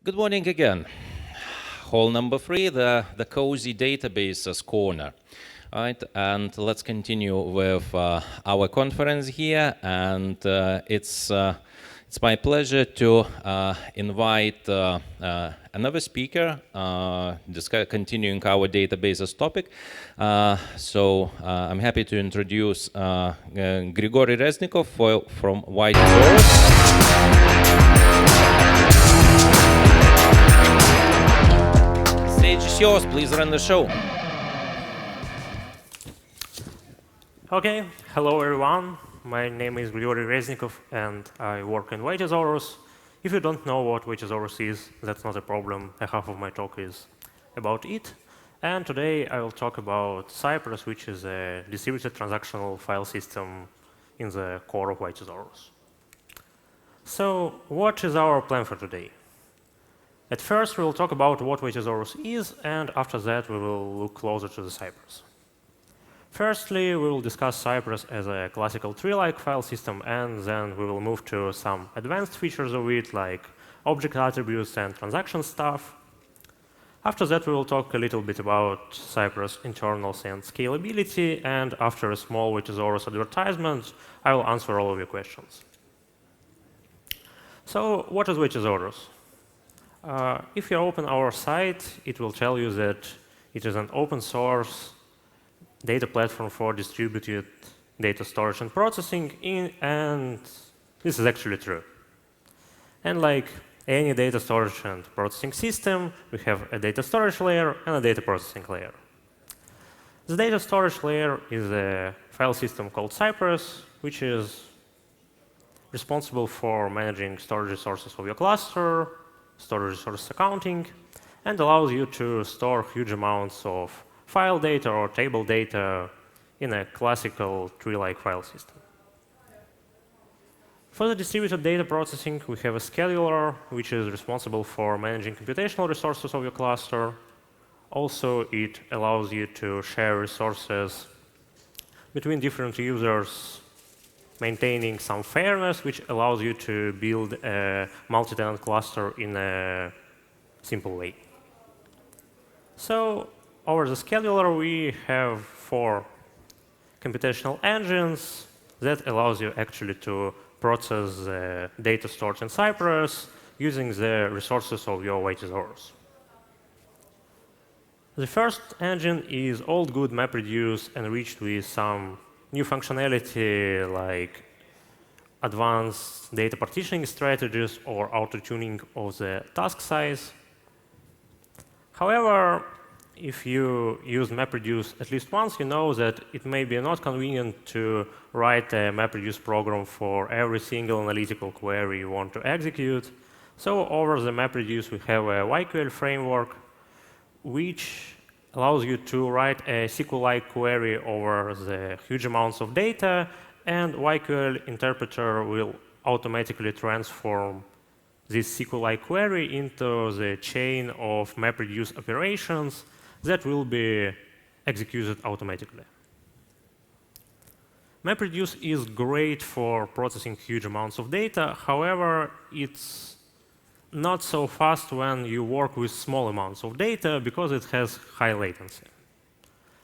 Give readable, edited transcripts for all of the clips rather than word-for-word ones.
Good morning again. Hall number 3, the cozy databases corner. All right, and let's continue with our conference here. And it's my pleasure to invite another speaker, continuing our databases topic. So I'm happy to introduce Grigory Reznikov from YTsaurus. Stage is yours. Please run the show. Okay, hello everyone. My name is Grigory Reznikov and I work in YTsaurus. If you don't know what YTsaurus is, that's not a problem. Half of my talk is about it. And today I will talk about Cypress, which is a distributed transactional file system in the core of YTsaurus. So what is our plan for today? At first, we will talk about what YTsaurus is, and after that, we will look closer to the Cypress. Firstly, we will discuss Cypress as a classical tree-like file system, and then we will move to some advanced features of it, like object attributes and transaction stuff. After that, we will talk a little bit about Cypress internals and scalability, and after a small YTsaurus advertisement, I will answer all of your questions. So, what is YTsaurus? If you open our site, it will tell you that it is an open source data platform for distributed data storage and processing, and this is actually true. And like any data storage and processing system, we have a data storage layer and a data processing layer. The data storage layer is a file system called Cypress, which is responsible for managing storage resources of your cluster, storage resource accounting, and allows you to store huge amounts of file data or table data in a classical tree-like file system. For the distributed data processing, we have a scheduler, which is responsible for managing computational resources of your cluster. Also, it allows you to share resources between different users, maintaining some fairness, which allows you to build a multi-tenant cluster in a simple way. So, over the scheduler, we have 4 computational engines that allows you actually to process the data stored in Cypress using the resources of your YTsaurus. The first engine is old good MapReduce enriched with some new functionality like advanced data partitioning strategies or auto-tuning of the task size. However, if you use MapReduce at least once, you know that it may be not convenient to write a MapReduce program for every single analytical query you want to execute. So over the MapReduce, we have a YQL framework, which allows you to write a SQL-like query over the huge amounts of data, and YQL interpreter will automatically transform this SQL-like query into the chain of MapReduce operations that will be executed automatically. MapReduce is great for processing huge amounts of data. However, it's not so fast when you work with small amounts of data because it has high latency.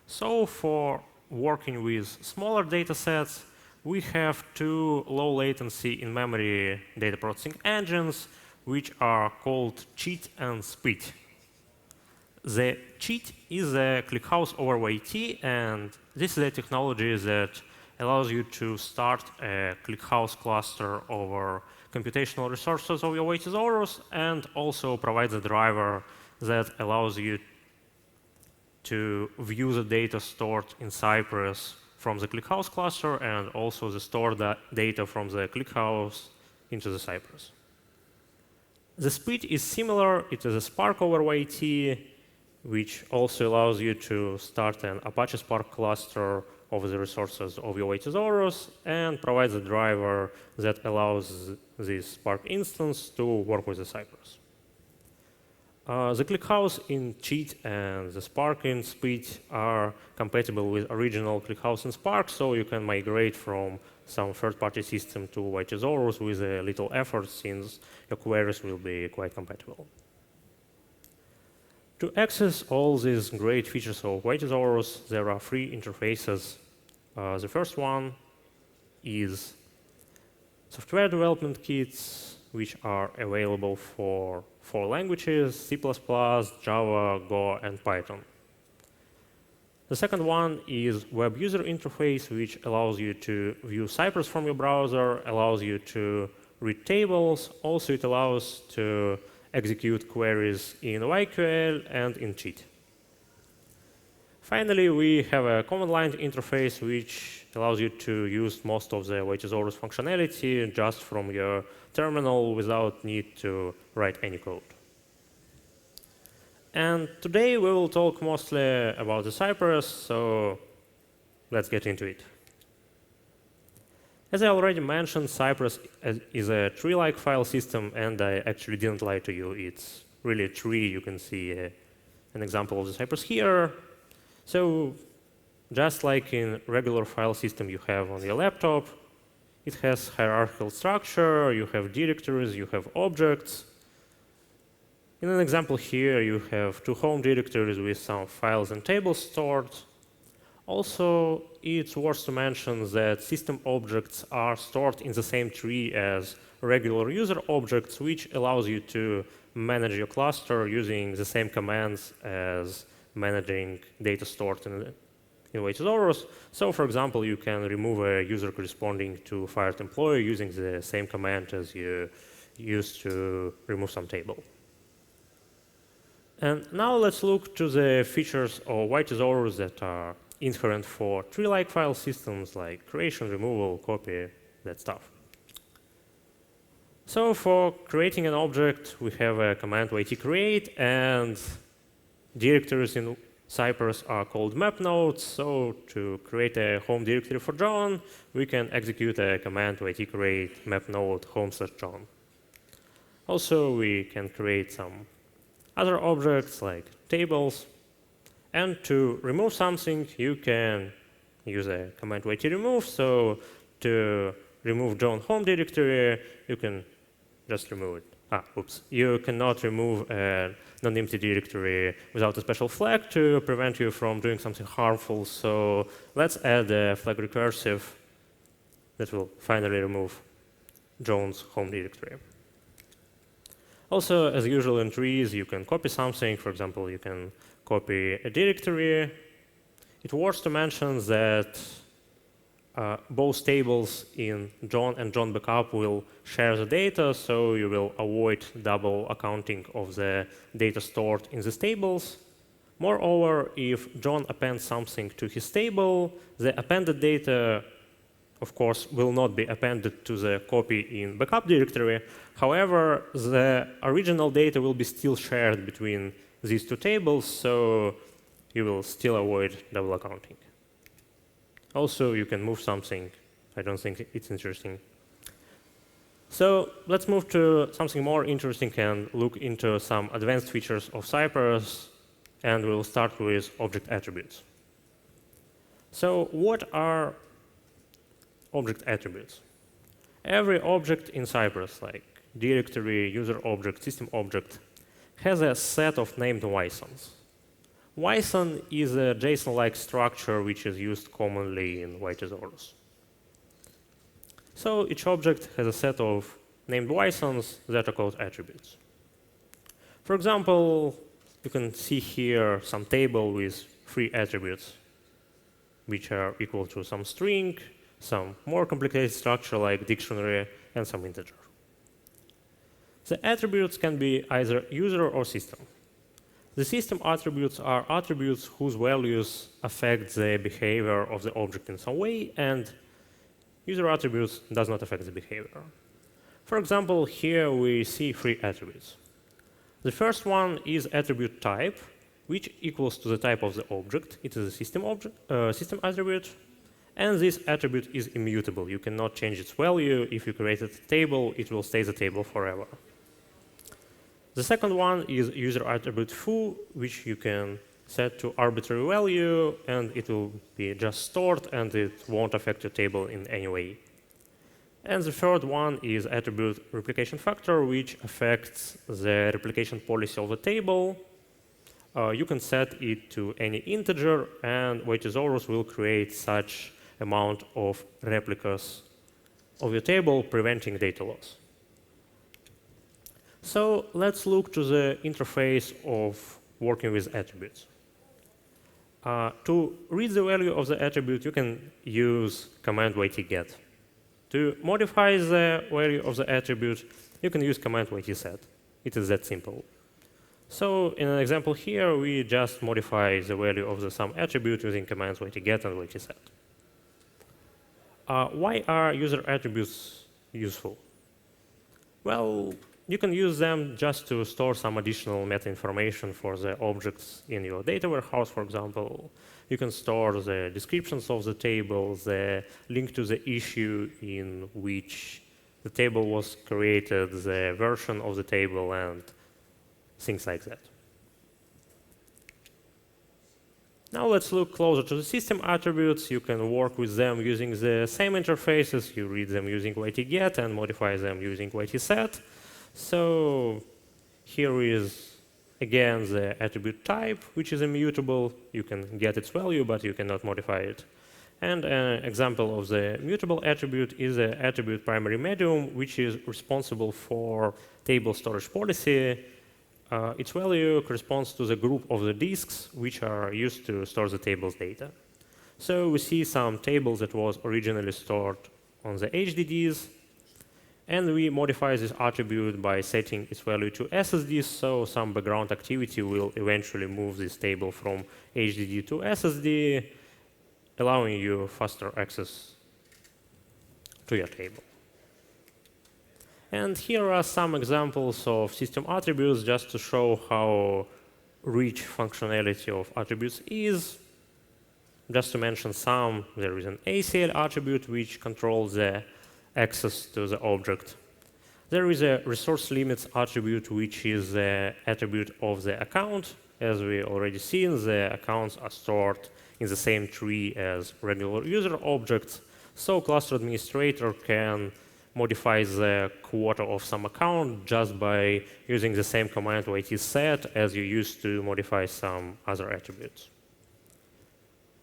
So for working with smaller data sets, we have 2 low latency in-memory data processing engines, which are called cheat and speed. The cheat is a ClickHouse over YT, and this is a technology that allows you to start a ClickHouse cluster over computational resources of your YTsaurus, and also provides a driver that allows you to view the data stored in Cypress from the ClickHouse cluster, and also the stored data from the ClickHouse into the Cypress. The speed is similar. It is a Spark over YT, which also allows you to start an Apache Spark cluster of the resources of your YTsaurus, and provides a driver that allows this Spark instance to work with the Cypress. The ClickHouse in cheat and the Spark in speed are compatible with original ClickHouse in Spark, so you can migrate from some third-party system to YTsaurus with a little effort, since your queries will be quite compatible. To access all these great features of YTsaurus, there are 3 interfaces. The first one is software development kits, which are available for 4 languages: C++, Java, Go, and Python. The second one is web user interface, which allows you to view Cypress from your browser, allows you to read tables. Also, it allows to execute queries in YQL and in Cheat. Finally, we have a command line interface, which allows you to use most of the YTsaurus functionality just from your terminal without need to write any code. And today we will talk mostly about the Cypress, so let's get into it. As I already mentioned, Cypress is a tree-like file system, and I actually didn't lie to you. It's really a tree. You can see an example of the Cypress here. So just like in regular file system you have on your laptop, it has hierarchical structure, you have directories, you have objects. In an example here, you have 2 home directories with some files and tables stored. Also, it's worth to mention that system objects are stored in the same tree as regular user objects, which allows you to manage your cluster using the same commands as managing data stored in YTsaurus. So, for example, you can remove a user corresponding to fired employee using the same command as you used to remove some table. And now let's look to the features of YTsaurus that are inherent for tree-like file systems, like creation, removal, copy, that stuff. So for creating an object, we have a command ytcreate, and directories in Cypress are called map nodes. So to create a home directory for John, we can execute a command ytcreate map node home/John. Also, we can create some other objects like tables. And to remove something, you can use a command ytremove. So to remove John home directory, you can just remove it. Oops. You cannot remove a non-empty directory without a special flag to prevent you from doing something harmful. So let's add a flag recursive that will finally remove John's home directory. Also, as usual in trees, you can copy something. For example, you can copy a directory. It's worth to mention that both tables in John and John backup will share the data, so you will avoid double accounting of the data stored in these tables. Moreover, if John appends something to his table, the appended data, of course, will not be appended to the copy in backup directory. However, the original data will be still shared between these 2 tables, so you will still avoid double accounting. Also, you can move something. I don't think it's interesting. So let's move to something more interesting and look into some advanced features of Cypress, and we'll start with object attributes. So what are object attributes? Every object in Cypress, like directory, user object, system object, has a set of named YSONs. YSON is a JSON-like structure which is used commonly in YTsaurus. So each object has a set of named YSONs that are called attributes. For example, you can see here some table with 3 attributes, which are equal to some string, some more complicated structure like dictionary, and some integer. The attributes can be either user or system. The system attributes are attributes whose values affect the behavior of the object in some way, and user attributes does not affect the behavior. For example, here we see 3 attributes. The first one is attribute type, which equals to the type of the object. It is a system attribute, and this attribute is immutable. You cannot change its value. If you created a table, it will stay the table forever. The second one is user attribute foo, which you can set to arbitrary value, and it will be just stored, and it won't affect your table in any way. And the third one is attribute replication factor, which affects the replication policy of the table. you can set it to any integer, and YTsaurus will create such amount of replicas of your table, preventing data loss. So let's look to the interface of working with attributes. To read the value of the attribute, you can use command YTget. To modify the value of the attribute, you can use command YTset. It is that simple. So in an example here, we just modify the value of some attribute using commands YTget and YTset. Why are user attributes useful? Well, you can use them just to store some additional meta information for the objects in your data warehouse, for example. You can store the descriptions of the table, the link to the issue in which the table was created, the version of the table, and things like that. Now let's look closer to the system attributes. You can work with them using the same interfaces. You read them using YTget and modify them using YTset. So here is, again, the attribute type, which is immutable. You can get its value, but you cannot modify it. And an example of the mutable attribute is the attribute primary medium, which is responsible for table storage policy. Its value corresponds to the group of the disks which are used to store the table's data. So we see some table that was originally stored on the HDDs, and we modify this attribute by setting its value to SSD, so some background activity will eventually move this table from HDD to SSD, allowing you faster access to your table. And here are some examples of system attributes just to show how rich functionality of attributes is. Just to mention some, there is an ACL attribute which controls the access to the object. There is a resource limits attribute which is the attribute of the account. As we already seen, the accounts are stored in the same tree as regular user objects. So cluster administrator can modify the quota of some account just by using the same command YTset as you used to modify some other attributes.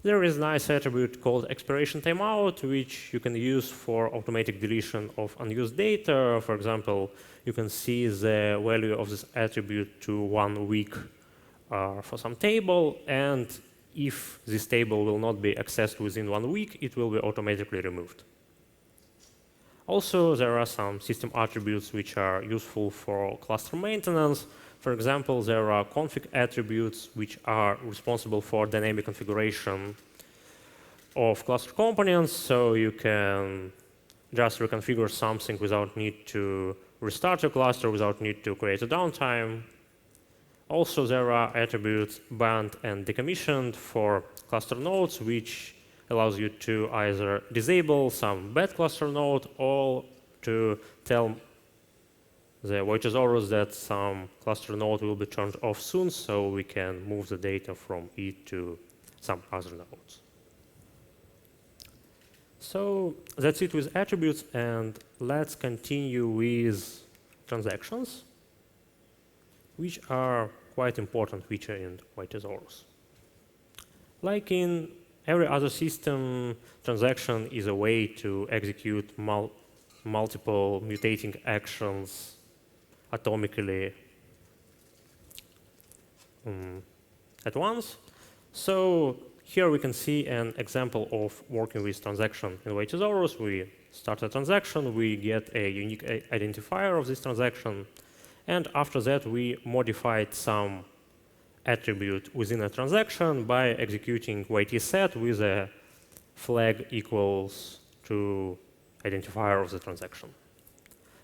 There is a nice attribute called expiration timeout, which you can use for automatic deletion of unused data. For example, you can see the value of this attribute to 1 week for some table, and if this table will not be accessed within 1 week, it will be automatically removed. Also, there are some system attributes which are useful for cluster maintenance. For example, there are config attributes which are responsible for dynamic configuration of cluster components, so you can just reconfigure something without need to restart your cluster, without need to create a downtime. Also, there are attributes banned and decommissioned for cluster nodes, which allows you to either disable some bad cluster node or to tell the YTsaurus that some cluster node will be turned off soon, so we can move the data from it to some other nodes. So that's it with attributes, and let's continue with transactions, which are quite important feature in YTsaurus. Like in every other system, transaction is a way to execute multiple mutating actions atomically at once. So here we can see an example of working with transaction in YTsaurus. We start a transaction, we get a unique identifier of this transaction, and after that we modified some attribute within a transaction by executing YTset with a flag equals to identifier of the transaction.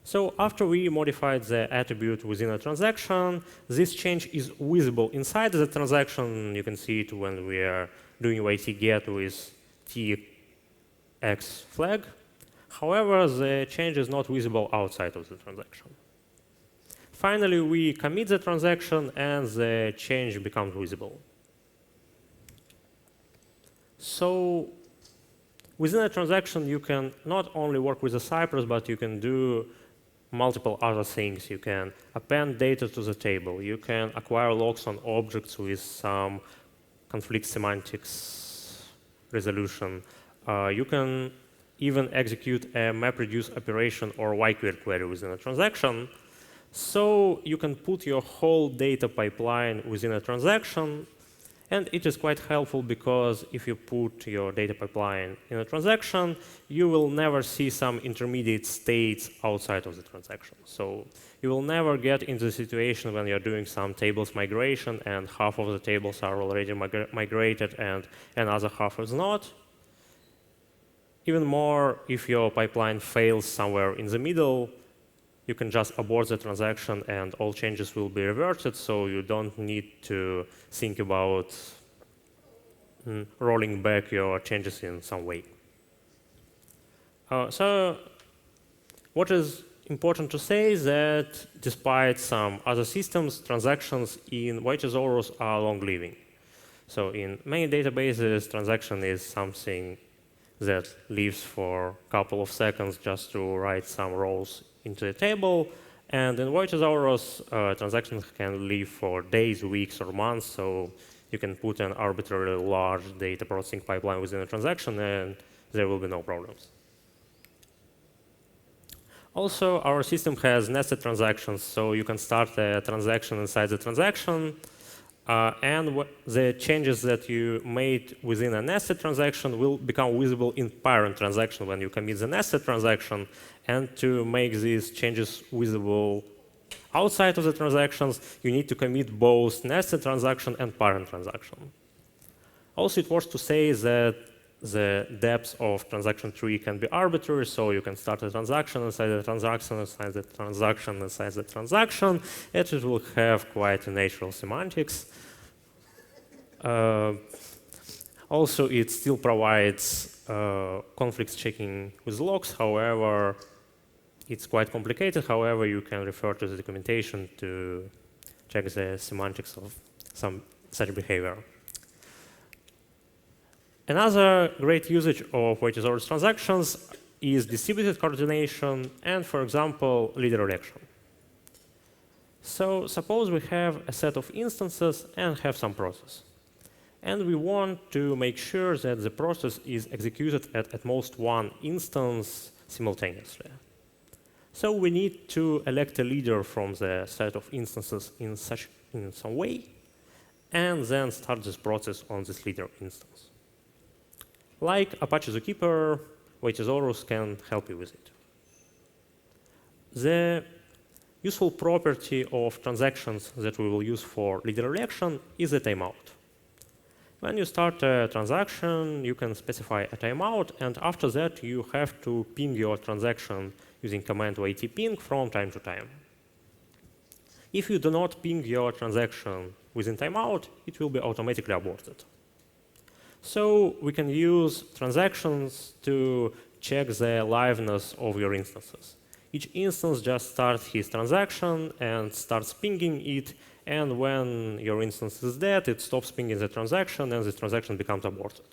So after we modified the attribute within a transaction, this change is visible inside the transaction. You can see it when we are doing YTget with TX flag. However, the change is not visible outside of the transaction. Finally, we commit the transaction and the change becomes visible. So within a transaction, you can not only work with the Cypress, but you can do multiple other things. You can append data to the table. You can acquire logs on objects with some conflict semantics resolution. You can even execute a MapReduce operation or YQL query within a transaction. So you can put your whole data pipeline within a transaction. And it is quite helpful because if you put your data pipeline in a transaction, you will never see some intermediate states outside of the transaction. So you will never get into the situation when you're doing some tables migration and half of the tables are already migrated and another half is not. Even more, if your pipeline fails somewhere in the middle, you can just abort the transaction and all changes will be reverted, so you don't need to think about rolling back your changes in some way. So what is important to say is that despite some other systems, transactions in YTsaurus are long-living. So in many databases, transaction is something that lives for a couple of seconds just to write some rows into a table. And in YTsaurus, transactions can live for days, weeks, or months. So you can put an arbitrarily large data processing pipeline within a transaction, and there will be no problems. Also, our system has nested transactions. So you can start a transaction inside the transaction. And the changes that you made within a nested transaction will become visible in parent transaction when you commit the nested transaction. And to make these changes visible outside of the transactions, you need to commit both nested transaction and parent transaction. Also, it worth to say that the depth of transaction tree can be arbitrary, so you can start a transaction inside the transaction, inside the transaction, inside the transaction. It will have quite a natural semantics. Also, it still provides conflicts checking with logs. However, it's quite complicated. However, you can refer to the documentation to check the semantics of some such behavior. Another great usage of YTsaurus transactions is distributed coordination and, for example, leader election. So suppose we have a set of instances and have some process. And we want to make sure that the process is executed at most one instance simultaneously. So we need to elect a leader from the set of instances in some way, and then start this process on this leader instance. Like Apache Zookeeper, YTsaurus can help you with it. The useful property of transactions that we will use for leader election is a timeout. When you start a transaction, you can specify a timeout, and after that, you have to ping your transaction using command YTping from time to time. If you do not ping your transaction within timeout, it will be automatically aborted. So we can use transactions to check the liveness of your instances. Each instance just starts his transaction and starts pinging it, and when your instance is dead, it stops pinging the transaction, and the transaction becomes aborted.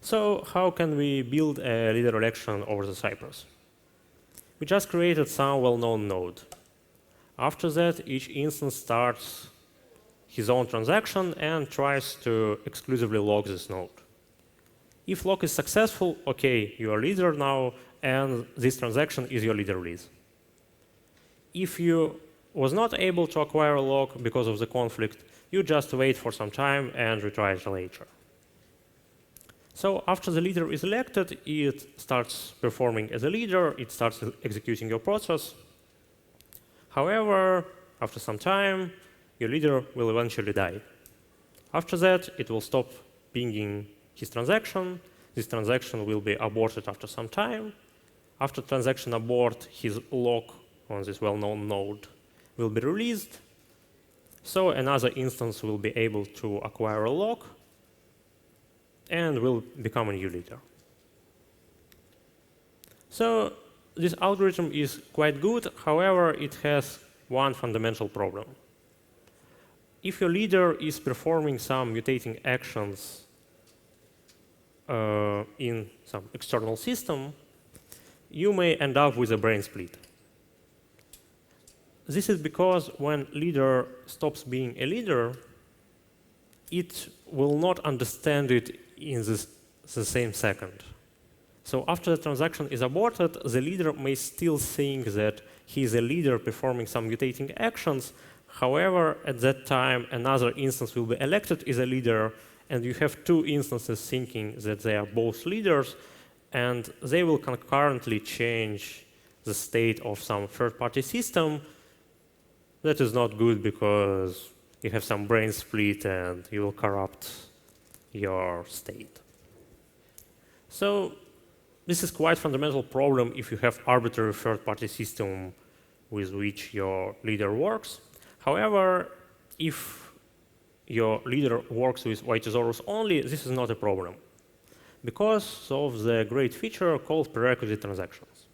So how can we build a leader election over the Cypress? We just created some well-known node. After that, each instance starts his own transaction and tries to exclusively log this node. If log is successful, OK, you are leader now, and this transaction is your leader release. If you was not able to acquire a log because of the conflict, you just wait for some time and retry it later. So after the leader is elected, it starts performing as a leader, it starts executing your process. However, after some time, your leader will eventually die. After that, it will stop pinging his transaction. This transaction will be aborted after some time. After transaction abort, his log on this well-known node will be released. So another instance will be able to acquire a log and will become a new leader. So this algorithm is quite good. However, it has one fundamental problem. If your leader is performing some mutating actions in some external system, you may end up with a brain split. this is because when leader stops being a leader, it will not understand it in the same second. So after the transaction is aborted, the leader may still think that he is a leader performing some mutating actions. However, at that time, another instance will be elected as a leader, and you have two instances thinking that they are both leaders, and they will concurrently change the state of some third-party system. That is not good because you have some brain split and you will corrupt your state. So this is quite a fundamental problem if you have arbitrary third-party system with which your leader works. However, if your leader works with YTsaurus only, this is not a problem because of the great feature called prerequisite transactions.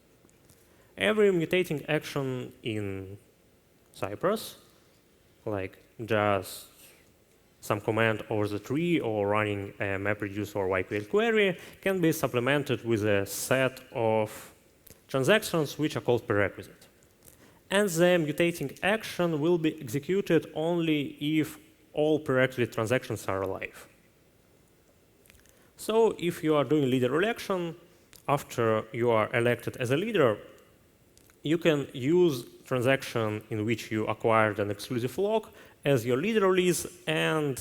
Every mutating action in Cypress, like just some command over the tree or running a MapReduce or YQL query, can be supplemented with a set of transactions which are called prerequisite. And the mutating action will be executed only if all prerequisite transactions are alive. So if you are doing leader election, after you are elected as a leader, you can use transaction in which you acquired an exclusive lock as your leader release and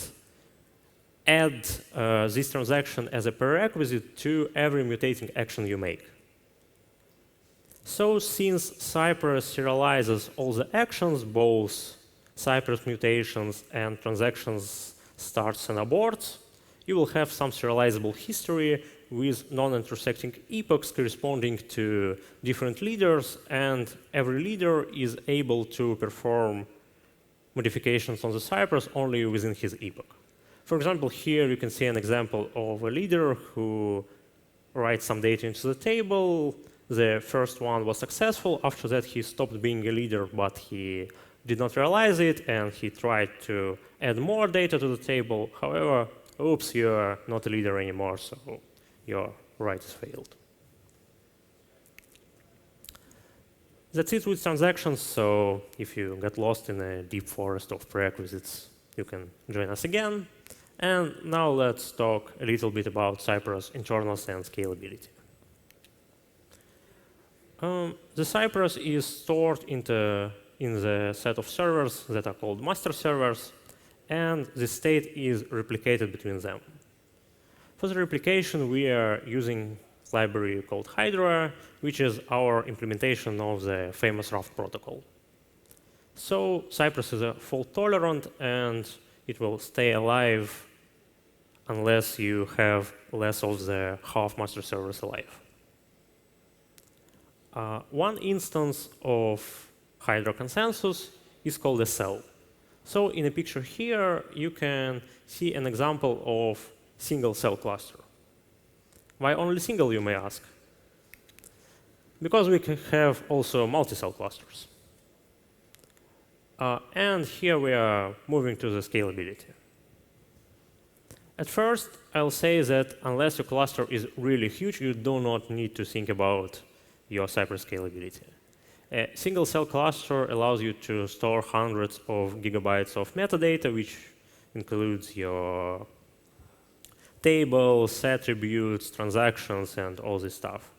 add this transaction as a prerequisite to every mutating action you make. So since Cypress serializes all the actions, both Cypress mutations and transactions starts and aborts, you will have some serializable history with non-intersecting epochs corresponding to different leaders, and every leader is able to perform modifications on the Cypress only within his epoch. For example, here you can see an example of a leader who writes some data into the table. The first one was successful. After that, he stopped being a leader, but he did not realize it, and he tried to add more data to the table. However, oops, you're not a leader anymore, so your writes failed. That's it with transactions, so if you get lost in a deep forest of prerequisites, you can join us again. And now let's talk a little bit about Cypress internals and scalability. The Cypress is stored in the set of servers that are called master servers, and the state is replicated between them. For the replication, we are using a library called Hydra, which is our implementation of the famous Raft protocol. So Cypress is fault tolerant, and it will stay alive unless you have less of the half master servers alive. One instance of Hydra consensus is called a cell. So in a picture here, you can see an example of single cell cluster. Why only single, you may ask? Because we can have also multi-cell clusters. And here we are moving to the scalability. At first, I'll say that unless your cluster is really huge, you do not need to think about your Cypress scalability. A single cell cluster allows you to store hundreds of gigabytes of metadata, which includes your tables, attributes, transactions, and all this stuff.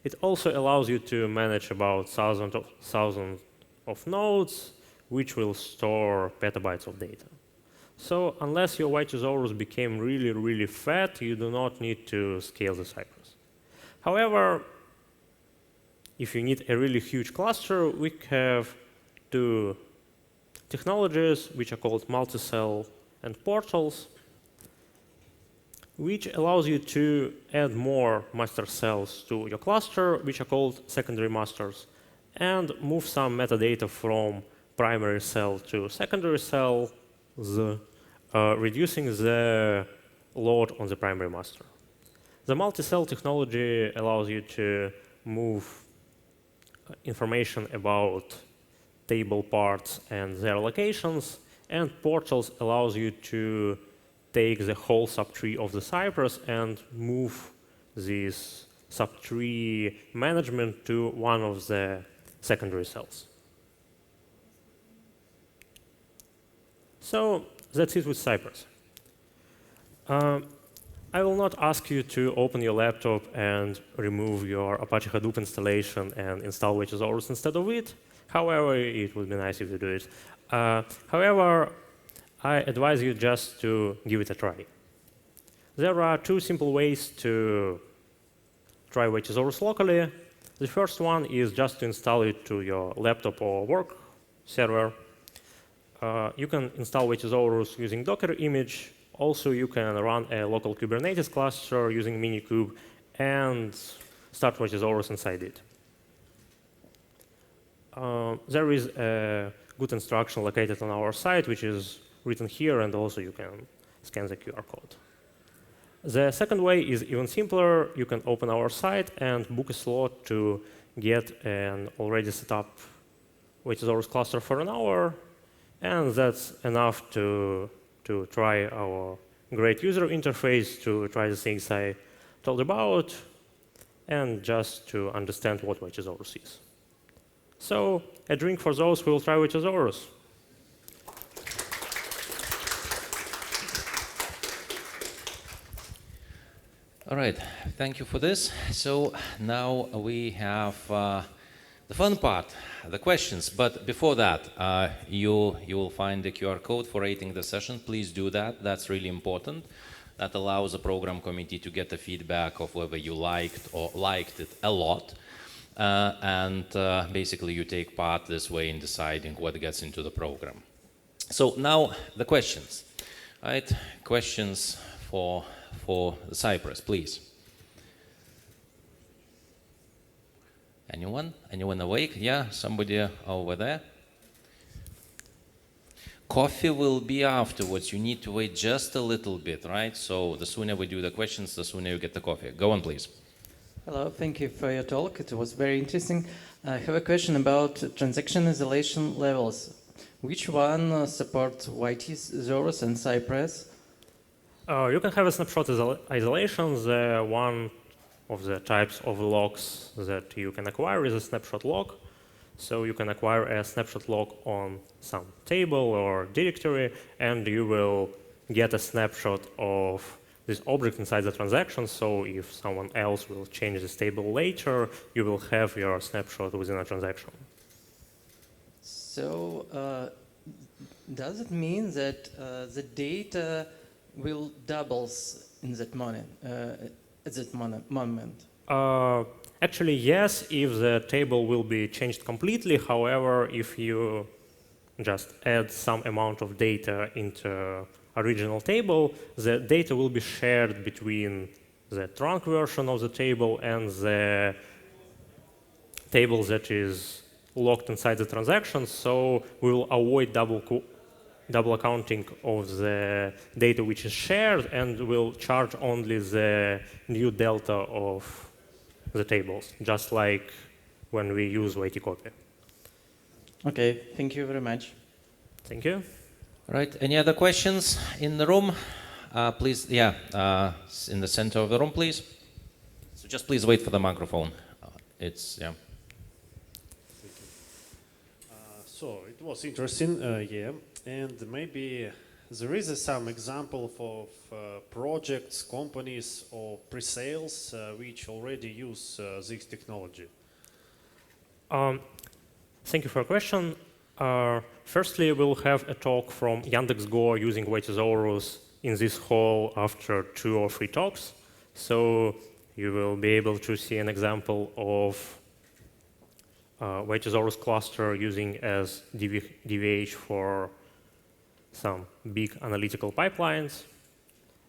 It also allows you to manage about thousands of nodes, which will store petabytes of data. So unless your YTsaurus became really, really fat, you do not need to scale the Cypress. However, if you need a really huge cluster, we have two technologies which are called multi-cell and portals, which allows you to add more master cells to your cluster, which are called secondary masters, and move some metadata from primary cell to secondary cell, reducing the load on the primary master. The multi-cell technology allows you to move information about table parts and their locations, and portals allows you to take the whole subtree of the Cypress and move this subtree management to one of the secondary cells. So that's it with Cypress. I will not ask you to open your laptop and remove your Apache Hadoop installation and install YTsaurus instead of it. However, it would be nice if you do it. However, I advise you just to give it a try. There are two simple ways to try YTsaurus locally. The first one is just to install it to your laptop or work server. You can install YTsaurus using Docker image. Also, you can run a local Kubernetes cluster using Minikube and start YTsaurus inside it. There is a good instruction located on our site, which is written here, and also you can scan the QR code. The second way is even simpler. You can open our site and book a slot to get an already set up YTsaurus cluster for an hour, and that's enough to try our great user interface, to try the things I told about, and just to understand what YTsaurus is. So, a drink for those who will try YTsaurus. All right, thank you for this. So now we have the fun part, the questions. But before that, you will find the QR code for rating the session. Please do that. That's really important. That allows the program committee to get the feedback of whether you liked or liked it a lot. Basically, you take part this way in deciding what gets into the program. So now the questions. All right, questions for Cypress, please. Anyone? Anyone awake? Yeah, somebody over there. Coffee will be afterwards. You need to wait just a little bit, right? So the sooner we do the questions, the sooner you get the coffee. Go on, please. Hello, thank you for your talk. It was very interesting. I have a question about transaction isolation levels. Which one supports YTsaurus and Cypress? You can have a snapshot isolation. One of the types of logs that you can acquire is a snapshot log. So you can acquire a snapshot log on some table or directory, and you will get a snapshot of this object inside the transaction. So if someone else will change this table later, you will have your snapshot within a transaction. So does it mean that the data will doubles in that moment, at that moment? Actually, yes, if the table will be changed completely. However, if you just add some amount of data into original table, the data will be shared between the trunk version of the table and the table that is locked inside the transaction. So we will avoid double accounting of the data which is shared, and will charge only the new delta of the tables, just like when we use YTcopy. Okay, thank you very much. Thank you. All right, any other questions in the room? Please, yeah, in the center of the room, please. So just please wait for the microphone. Yeah. So it was interesting, yeah, and maybe there is some example of projects, companies, or pre-sales which already use this technology. Thank you for your question. Firstly, we'll have a talk from Yandex.Go using YTsaurus in this hall after 2 or 3 talks. So you will be able to see an example of YTsaurus cluster using as DVH for some big analytical pipelines.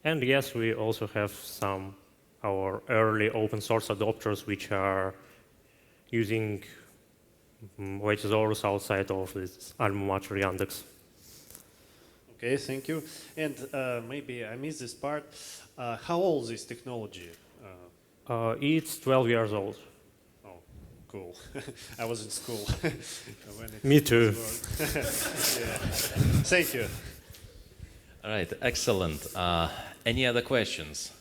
And yes, we also have some our early open source adopters which are using YTsaurus outside of this alma mater Yandex. Okay, thank you. And maybe I missed this part. How old is this technology? It's 12 years old. Oh, cool. I was in school. Me too. Yeah. Thank you. All right, excellent. Any other questions?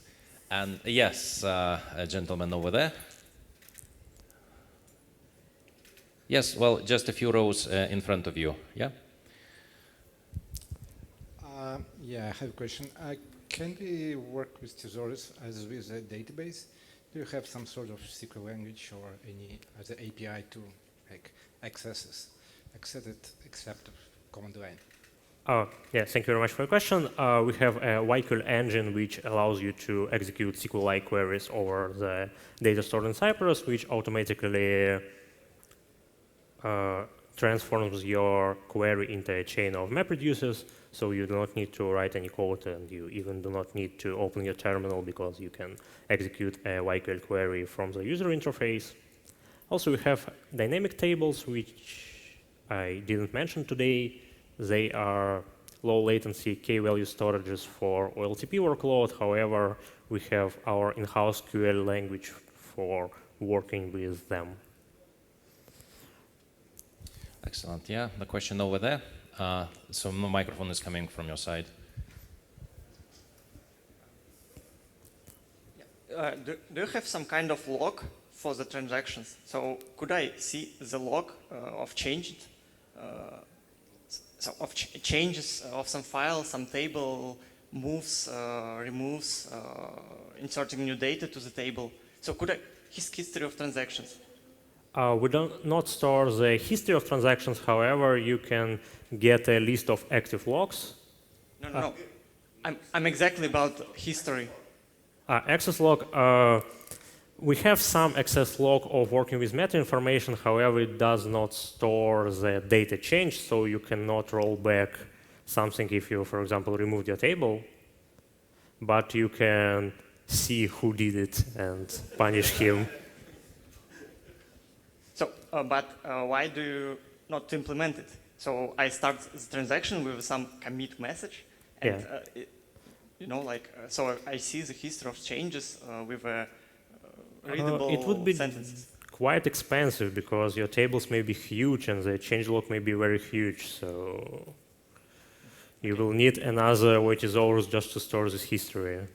And yes, a gentleman over there. Yes, well, just a few rows in front of you, yeah? Yeah, I have a question. Can we work with YTsaurus as with a database? Do you have some sort of SQL language or any other API to access it except command line? Yeah, thank you very much for the question. We have a YQL engine which allows you to execute SQL-like queries over the data stored in Cyprus, which automatically transforms your query into a chain of MapReduces, so you do not need to write any code, and you even do not need to open your terminal because you can execute a YQL query from the user interface. Also, we have dynamic tables, which I didn't mention today. They are low latency k-value storages for OLTP workload. However, we have our in-house QL language for working with them. Excellent. Yeah, the question over there. So the microphone is coming from your side. Do you have some kind of log for the transactions? So could I see the log of changes of some file, some table, moves, removes, inserting new data to the table? So could I history of transactions? We do not store the history of transactions. However, you can get a list of active logs. No. I'm exactly about history. Access log. We have some access log of working with meta information. However, it does not store the data change, so you cannot roll back something if you, for example, removed your table. But you can see who did it and punish him. So, but why do you not implement it? So I start the transaction with some commit message, and so I see the history of changes with a readable it would be sentences. Quite expensive because your tables may be huge and the changelog may be very huge. So you will need another YTsaurus just to store this history.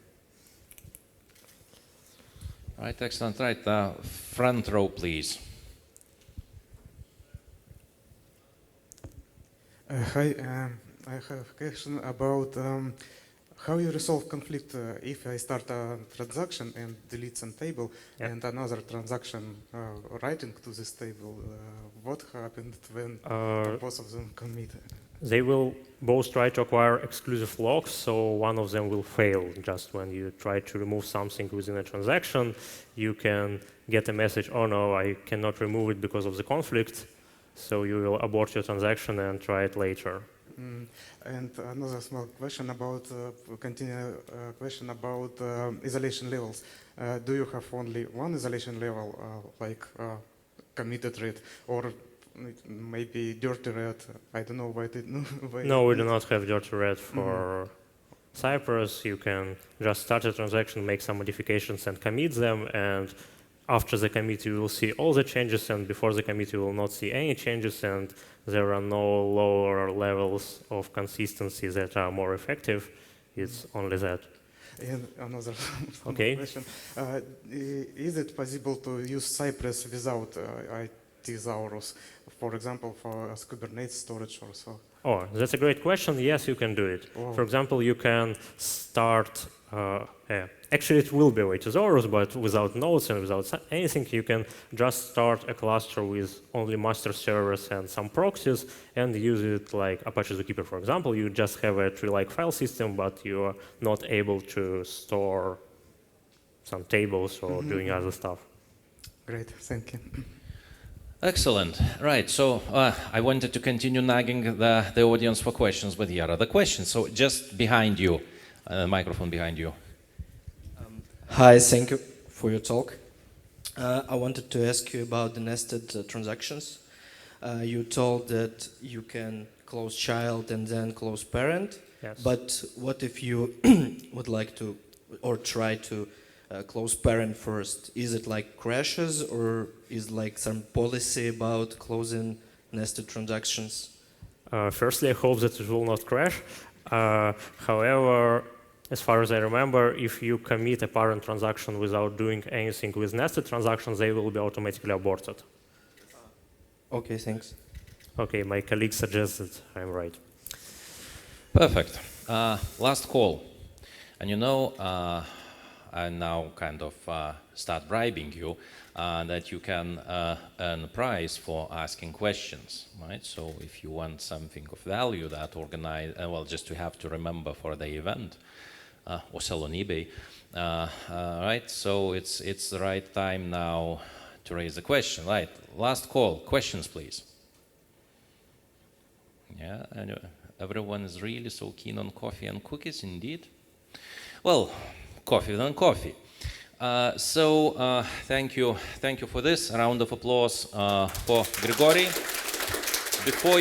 Right, excellent. Right, front row, please. Hi, I have a question about how you resolve conflict if I start a transaction and delete some table and another transaction writing to this table. What happened when both of them commit? They will both try to acquire exclusive logs, so one of them will fail. Just when you try to remove something within a transaction, you can get a message, oh no, I cannot remove it because of the conflict. So you will abort your transaction and try it later. And another small question about question about isolation levels. Do you have only one isolation level, like committed read, or maybe dirty read? I don't know why it. No, we do not have dirty read for Cypress. You can just start a transaction, make some modifications, and commit them, and after the commit, you will see all the changes, and before the commit, you will not see any changes, and there are no lower levels of consistency that are more effective. It's only that. And another question. Is it possible to use Cypress without YTsaurus, for example, for Kubernetes storage or so? Oh, that's a great question. Yes, you can do it. Oh. For example, you can start actually, it will be YTsaurus, but without nodes and without anything, you can just start a cluster with only master servers and some proxies and use it like Apache Zookeeper, for example. You just have a tree-like file system, but you are not able to store some tables or doing other stuff. Great, thank you. Excellent. Right, so I wanted to continue nagging the audience for questions, but here are the questions. So just behind you, microphone behind you. Hi, thank you for your talk. I wanted to ask you about the nested transactions. You told that you can close child and then close parent. Yes. But what if you would like to or try to close parent first? Is it like crashes or is like some policy about closing nested transactions? Firstly, I hope that it will not crash. However, as far as I remember, if you commit a parent transaction without doing anything with nested transactions, they will be automatically aborted. Okay, thanks. Okay, my colleague suggested I'm right. Perfect. last call. And you know, I now kind of start bribing you that you can earn a prize for asking questions, right? So if you want something of value that organize, well, just you have to remember for the event or sell on eBay, right? So it's the right time now to raise the question, right? Last call, questions, please. Yeah, and everyone is really so keen on coffee and cookies, indeed. Well, coffee then coffee. Thank you for this. A round of applause for Grigory. Before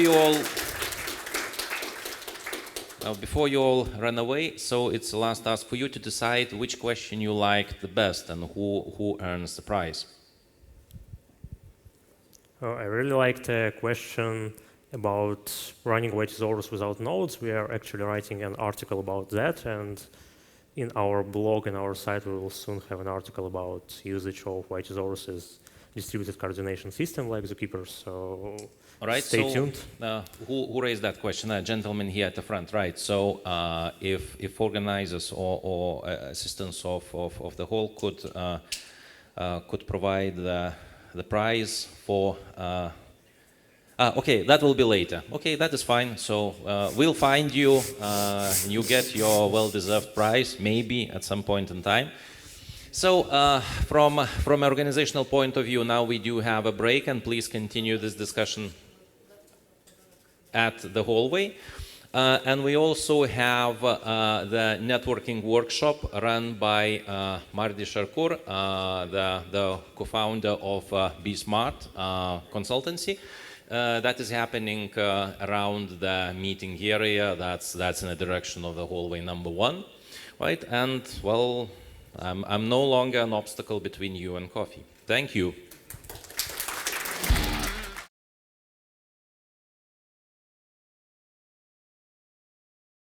you all run away, so it's the last task for you to decide which question you like the best and who earns the prize. I really liked a question about running YTsaurus without nodes. We are actually writing an article about that, and in our blog and our site, we will soon have an article about usage of YTsaurus as distributed coordination system like Zookeeper. So stay tuned. Who raised that question? A gentleman here at the front, right? So if organizers or assistants of the whole could provide the prize for. Okay, that will be later. Okay, that is fine. So we'll find you. You get your well-deserved prize, maybe at some point in time. So from an organizational point of view, now we do have a break, and please continue this discussion at the hallway. And we also have the networking workshop run by Mardi Sharkur, the co-founder of BSmart consultancy. That is happening around the meeting area. That's in the direction of the hallway number 1, right? And well, I'm no longer an obstacle between you and coffee. Thank you.